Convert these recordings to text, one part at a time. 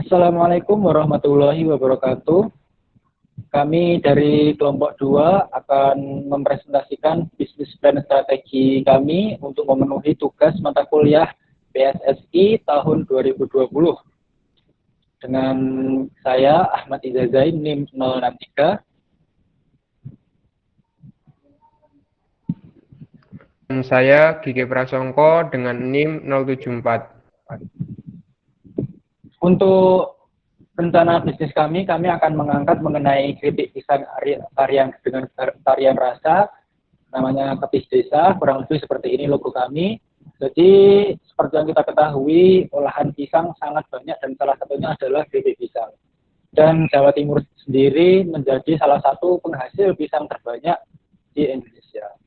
Assalamualaikum warahmatullahi wabarakatuh. Kami dari kelompok 2 akan mempresentasikan bisnis plan strategi kami untuk memenuhi tugas mata kuliah PSSI tahun 2020. Dengan saya Ahmad Izazain NIM 063. Dan saya Gigi Prasongko dengan NIM 074. Untuk rencana bisnis kami akan mengangkat mengenai keripik pisang tarian dengan tarian rasa, namanya Kepis Desa, kurang lebih seperti ini logo kami. Jadi seperti yang kita ketahui, olahan pisang sangat banyak dan salah satunya adalah keripik pisang. Dan Jawa Timur sendiri menjadi salah satu penghasil pisang terbanyak di Indonesia.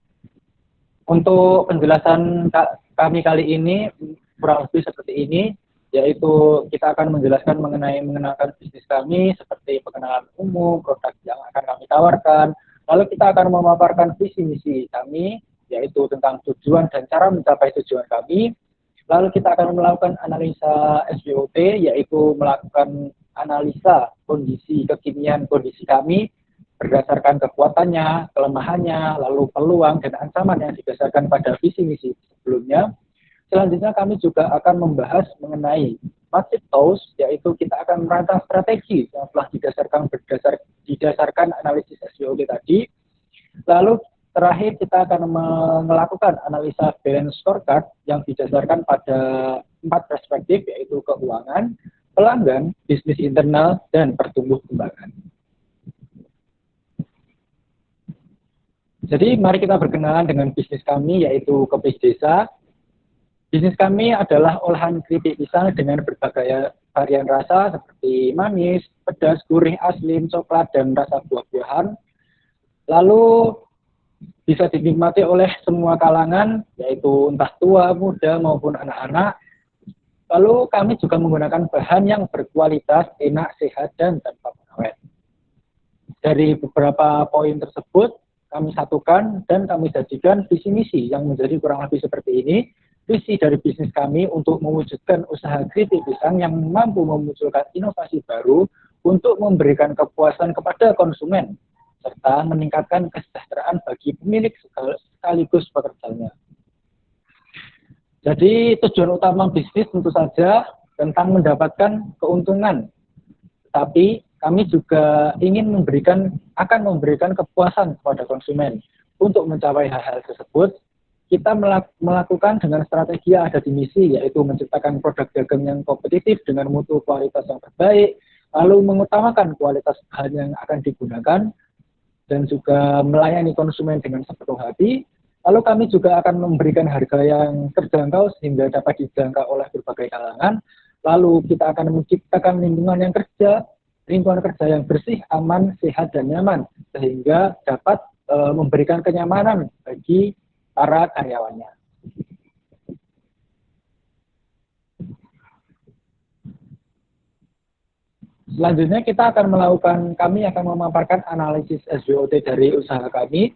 Untuk penjelasan kami kali ini kurang lebih seperti ini, yaitu kita akan menjelaskan mengenalkan bisnis kami seperti pengenalan umum, produk yang akan kami tawarkan, lalu kita akan memaparkan visi misi kami, yaitu tentang tujuan dan cara mencapai tujuan kami, lalu kita akan melakukan analisa SWOT, yaitu melakukan analisa kondisi kekinian kondisi kami, berdasarkan kekuatannya, kelemahannya, lalu peluang dan ancaman yang didasarkan pada visi misi sebelumnya. Selanjutnya kami juga akan membahas mengenai Massive Tools, yaitu kita akan merancang strategi yang telah didasarkan analisis SWOT tadi. Lalu terakhir kita akan melakukan analisa balance scorecard yang didasarkan pada 4 perspektif, yaitu keuangan, pelanggan, bisnis internal, dan pertumbuh kembangan. Jadi mari kita berkenalan dengan bisnis kami, yaitu Kepis Desa. Bisnis kami adalah olahan keripik pisang dengan berbagai varian rasa seperti manis, pedas, gurih, asin, coklat, dan rasa buah-buahan. Lalu bisa dinikmati oleh semua kalangan, yaitu entah tua, muda, maupun anak-anak. Lalu kami juga menggunakan bahan yang berkualitas, enak, sehat, dan tanpa pengawet. Dari beberapa poin tersebut, kami satukan dan kami jadikan visi misi yang menjadi kurang lebih seperti ini. Visi dari bisnis kami untuk mewujudkan usaha keripik pisang yang mampu memunculkan inovasi baru untuk memberikan kepuasan kepada konsumen, serta meningkatkan kesejahteraan bagi pemilik sekaligus pekerjanya. Jadi tujuan utama bisnis tentu saja tentang mendapatkan keuntungan, tetapi kami juga ingin akan memberikan kepuasan kepada konsumen. Untuk mencapai hal-hal tersebut, kita melakukan dengan strategi yang ada di misi, yaitu menciptakan produk dagang yang kompetitif dengan mutu kualitas yang terbaik, lalu mengutamakan kualitas bahan yang akan digunakan, dan juga melayani konsumen dengan sepenuh hati. Lalu kami juga akan memberikan harga yang terjangkau sehingga dapat dijangkau oleh berbagai kalangan. Lalu kita akan menciptakan lingkungan kerja yang bersih, aman, sehat, dan nyaman, sehingga dapat memberikan kenyamanan bagi para karyawannya. Selanjutnya kami akan memaparkan analisis SWOT dari usaha kami,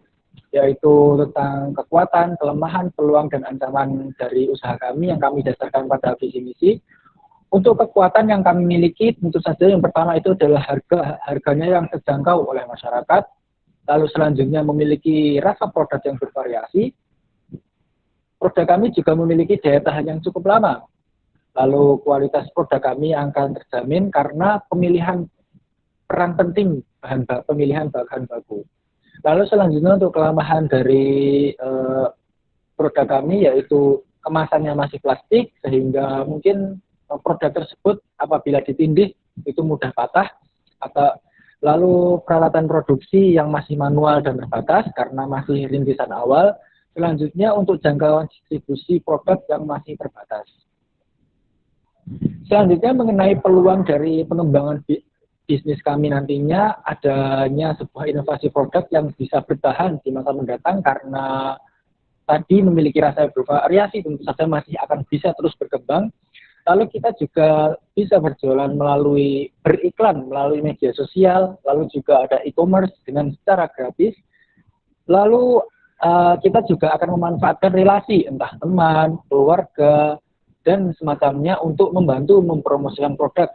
yaitu tentang kekuatan, kelemahan, peluang, dan ancaman dari usaha kami yang kami dasarkan pada visi misi. Untuk kekuatan yang kami miliki, tentu saja yang pertama itu adalah harganya yang terjangkau oleh masyarakat. Lalu selanjutnya memiliki rasa produk yang bervariasi. Produk kami juga memiliki daya tahan yang cukup lama. Lalu kualitas produk kami akan terjamin karena pemilihan peran penting pemilihan bahan baku. Lalu selanjutnya untuk kelemahan dari produk kami, yaitu kemasannya masih plastik, sehingga mungkin produk tersebut apabila ditindih itu mudah patah, atau lalu peralatan produksi yang masih manual dan terbatas karena masih rintisan awal. Selanjutnya untuk jangkauan distribusi produk yang masih terbatas. Selanjutnya mengenai peluang dari pengembangan bisnis kami nantinya, adanya sebuah inovasi produk yang bisa bertahan di masa mendatang karena tadi memiliki rasa yang bervariasi, tentu saja masih akan bisa terus berkembang. Lalu kita juga bisa berjualan beriklan melalui media sosial, lalu juga ada e-commerce dengan secara gratis. Lalu kita juga akan memanfaatkan relasi, entah teman, keluarga, dan semacamnya untuk membantu mempromosikan produk.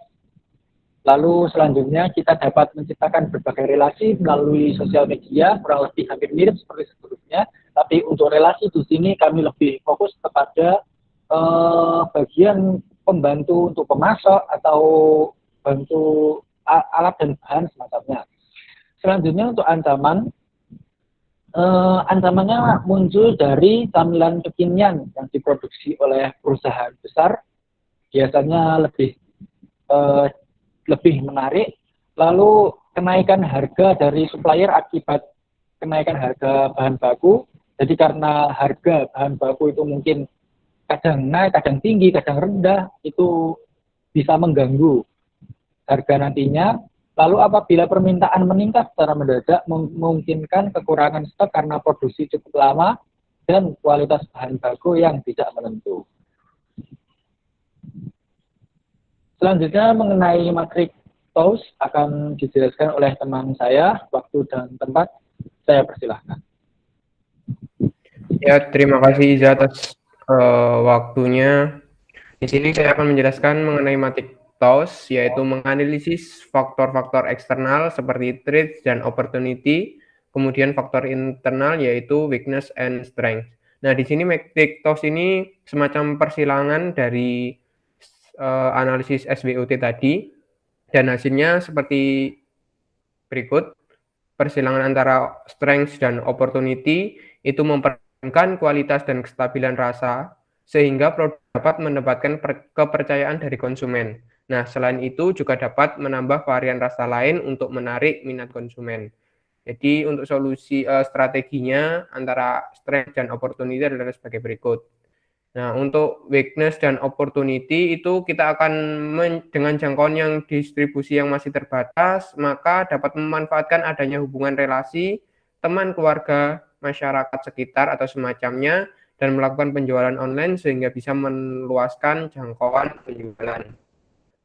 Lalu selanjutnya kita dapat menciptakan berbagai relasi melalui sosial media, kurang lebih hampir mirip seperti sebelumnya. Tapi untuk relasi di sini kami lebih fokus kepada bagian pembantu untuk pemasok atau bantu alat dan bahan semacamnya. Selanjutnya untuk ancaman, ancamannya muncul dari camilan kekinian yang diproduksi oleh perusahaan besar, biasanya lebih menarik. Lalu kenaikan harga dari supplier akibat kenaikan harga bahan baku. Jadi karena harga bahan baku itu mungkin kadang naik, kadang tinggi, kadang rendah, itu bisa mengganggu harga nantinya. Lalu apabila permintaan meningkat secara mendadak, memungkinkan kekurangan stok karena produksi cukup lama dan kualitas bahan baku yang tidak menentu. Selanjutnya mengenai matrik TOWS akan dijelaskan oleh teman saya. Waktu dan tempat saya persilahkan. Ya, terima kasih Iza atas waktunya. Di sini saya akan menjelaskan mengenai matrik TOWS, yaitu menganalisis faktor-faktor eksternal seperti threats dan opportunity, kemudian faktor internal yaitu weakness and strength. Nah, di sini matrik TOWS ini semacam persilangan dari analisis SWOT tadi, dan hasilnya seperti berikut. Persilangan antara strength dan opportunity itu mempertahankan kualitas dan kestabilan rasa, sehingga produk dapat mendapatkan kepercayaan dari konsumen. Nah, selain itu juga dapat menambah varian rasa lain untuk menarik minat konsumen. Jadi untuk solusi strateginya antara strength dan opportunity adalah sebagai berikut. Nah, untuk weakness dan opportunity itu kita akan dengan jangkauan yang distribusi yang masih terbatas, maka dapat memanfaatkan adanya hubungan relasi, teman, keluarga, masyarakat sekitar atau semacamnya, dan melakukan penjualan online sehingga bisa meluaskan jangkauan penjualan.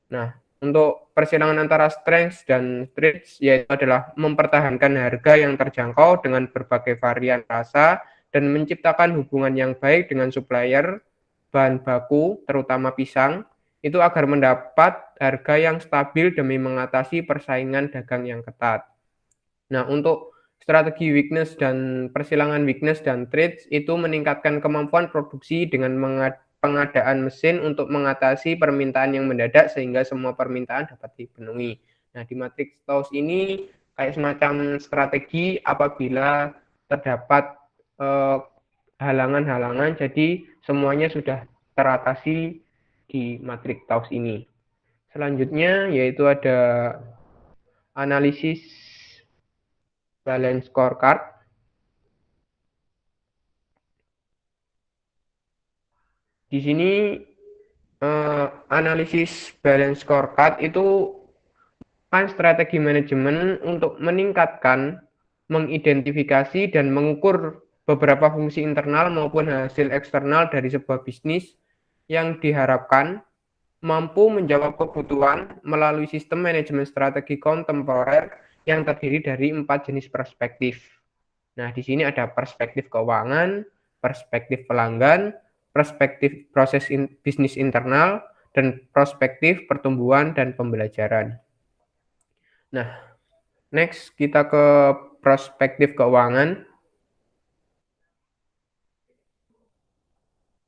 Nah, untuk persilangan antara strengths dan threats yaitu adalah mempertahankan harga yang terjangkau dengan berbagai varian rasa dan menciptakan hubungan yang baik dengan supplier bahan baku, terutama pisang, itu agar mendapat harga yang stabil demi mengatasi persaingan dagang yang ketat. Nah, untuk strategi weakness dan persilangan weakness dan threats itu meningkatkan kemampuan produksi dengan pengadaan mesin untuk mengatasi permintaan yang mendadak sehingga semua permintaan dapat dipenuhi. Nah, di matriks TOWS ini kayak semacam strategi apabila terdapat halangan-halangan, jadi semuanya sudah teratasi di matriks TOWS ini. Selanjutnya yaitu ada analisis balance scorecard. Di sini analisis balance scorecard itu kan strategi manajemen untuk meningkatkan, mengidentifikasi dan mengukur beberapa fungsi internal maupun hasil eksternal dari sebuah bisnis yang diharapkan mampu menjawab kebutuhan melalui sistem manajemen strategi kontemporer yang terdiri dari 4 jenis perspektif. Nah, di sini ada perspektif keuangan, perspektif pelanggan, perspektif proses bisnis internal, dan perspektif pertumbuhan dan pembelajaran. Nah, next kita ke perspektif keuangan.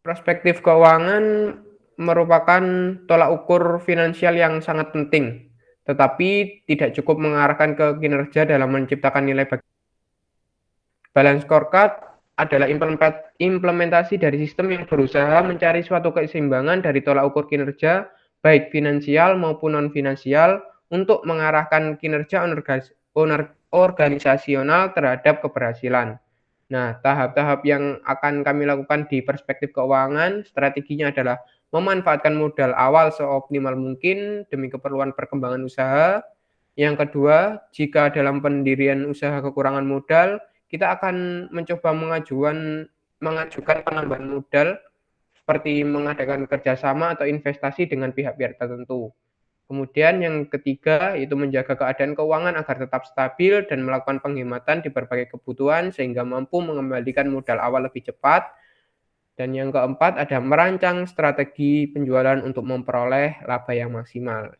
Perspektif keuangan merupakan tolak ukur finansial yang sangat penting, tetapi tidak cukup mengarahkan ke kinerja dalam menciptakan nilai bagi. Balance scorecard adalah implementasi dari sistem yang berusaha mencari suatu keseimbangan dari tolak ukur kinerja, baik finansial maupun non-finansial, untuk mengarahkan kinerja organisasional terhadap keberhasilan. Nah, tahap-tahap yang akan kami lakukan di perspektif keuangan, strateginya adalah memanfaatkan modal awal seoptimal mungkin demi keperluan perkembangan usaha. Yang kedua, jika dalam pendirian usaha kekurangan modal, kita akan mencoba mengajukan penambahan modal seperti mengadakan kerjasama atau investasi dengan pihak-pihak tertentu. Kemudian yang ketiga itu menjaga keadaan keuangan agar tetap stabil dan melakukan penghematan di berbagai kebutuhan sehingga mampu mengembalikan modal awal lebih cepat. Dan yang keempat ada merancang strategi penjualan untuk memperoleh laba yang maksimal.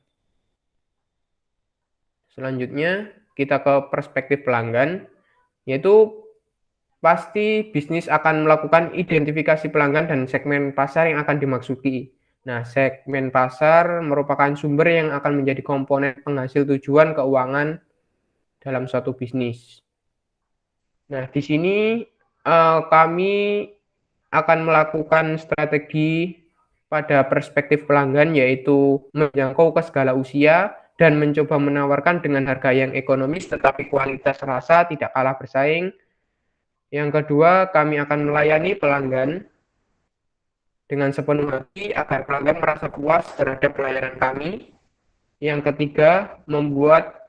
Selanjutnya, kita ke perspektif pelanggan, yaitu pasti bisnis akan melakukan identifikasi pelanggan dan segmen pasar yang akan dimasuki. Nah, segmen pasar merupakan sumber yang akan menjadi komponen penghasil tujuan keuangan dalam suatu bisnis. Nah, di sini kami akan melakukan strategi pada perspektif pelanggan, yaitu menjangkau ke segala usia dan mencoba menawarkan dengan harga yang ekonomis tetapi kualitas rasa tidak kalah bersaing. Yang kedua, kami akan melayani pelanggan dengan sepenuh hati agar pelanggan merasa puas terhadap pelayanan kami. Yang ketiga, membuat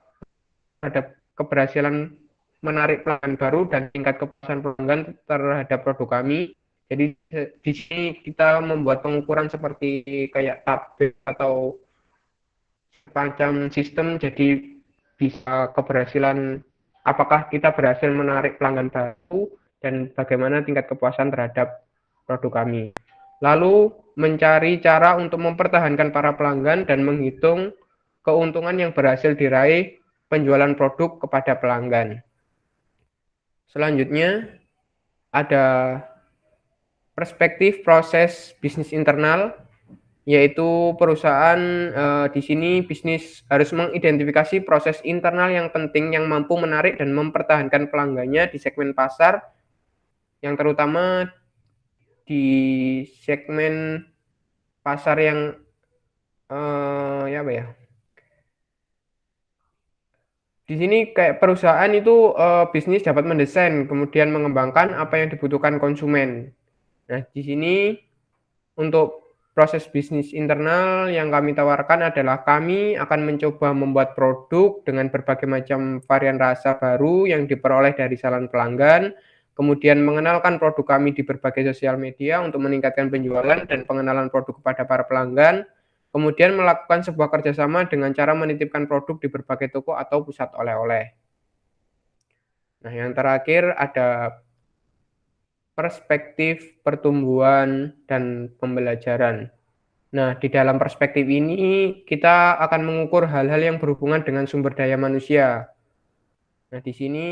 ada keberhasilan menarik pelanggan baru dan tingkat kepuasan pelanggan terhadap produk kami. Jadi di sini kita membuat pengukuran seperti kayak tabel atau semacam sistem, jadi bisa keberhasilan apakah kita berhasil menarik pelanggan baru dan bagaimana tingkat kepuasan terhadap produk kami. Lalu mencari cara untuk mempertahankan para pelanggan dan menghitung keuntungan yang berhasil diraih penjualan produk kepada pelanggan. Selanjutnya ada perspektif proses bisnis internal, yaitu perusahaan di sini bisnis harus mengidentifikasi proses internal yang penting yang mampu menarik dan mempertahankan pelanggannya di segmen pasar, yang terutama di segmen pasar yang ya apa ya? Di sini kayak perusahaan itu bisnis dapat mendesain kemudian mengembangkan apa yang dibutuhkan konsumen. Nah, di sini untuk proses bisnis internal yang kami tawarkan adalah kami akan mencoba membuat produk dengan berbagai macam varian rasa baru yang diperoleh dari saran pelanggan, kemudian mengenalkan produk kami di berbagai sosial media untuk meningkatkan penjualan dan pengenalan produk kepada para pelanggan, kemudian melakukan sebuah kerjasama dengan cara menitipkan produk di berbagai toko atau pusat oleh-oleh. Nah, yang terakhir ada perspektif pertumbuhan dan pembelajaran. Nah, di dalam perspektif ini kita akan mengukur hal-hal yang berhubungan dengan sumber daya manusia. Nah, di sini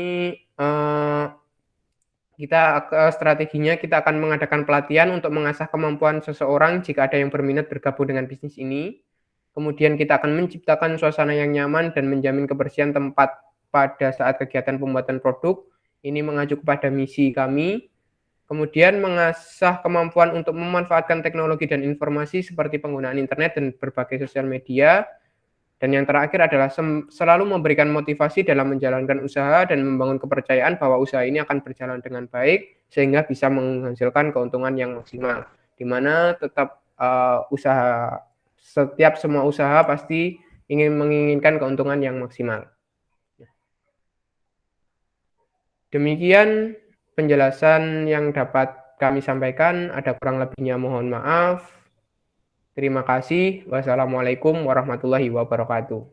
strateginya kita akan mengadakan pelatihan untuk mengasah kemampuan seseorang jika ada yang berminat bergabung dengan bisnis ini. Kemudian kita akan menciptakan suasana yang nyaman dan menjamin kebersihan tempat pada saat kegiatan pembuatan produk. Ini mengacu kepada misi kami. Kemudian mengasah kemampuan untuk memanfaatkan teknologi dan informasi seperti penggunaan internet dan berbagai sosial media. Dan yang terakhir adalah selalu memberikan motivasi dalam menjalankan usaha dan membangun kepercayaan bahwa usaha ini akan berjalan dengan baik sehingga bisa menghasilkan keuntungan yang maksimal. Di mana tetap setiap semua usaha pasti menginginkan keuntungan yang maksimal. Demikian penjelasan yang dapat kami sampaikan, ada kurang lebihnya mohon maaf. Terima kasih. Wassalamualaikum warahmatullahi wabarakatuh.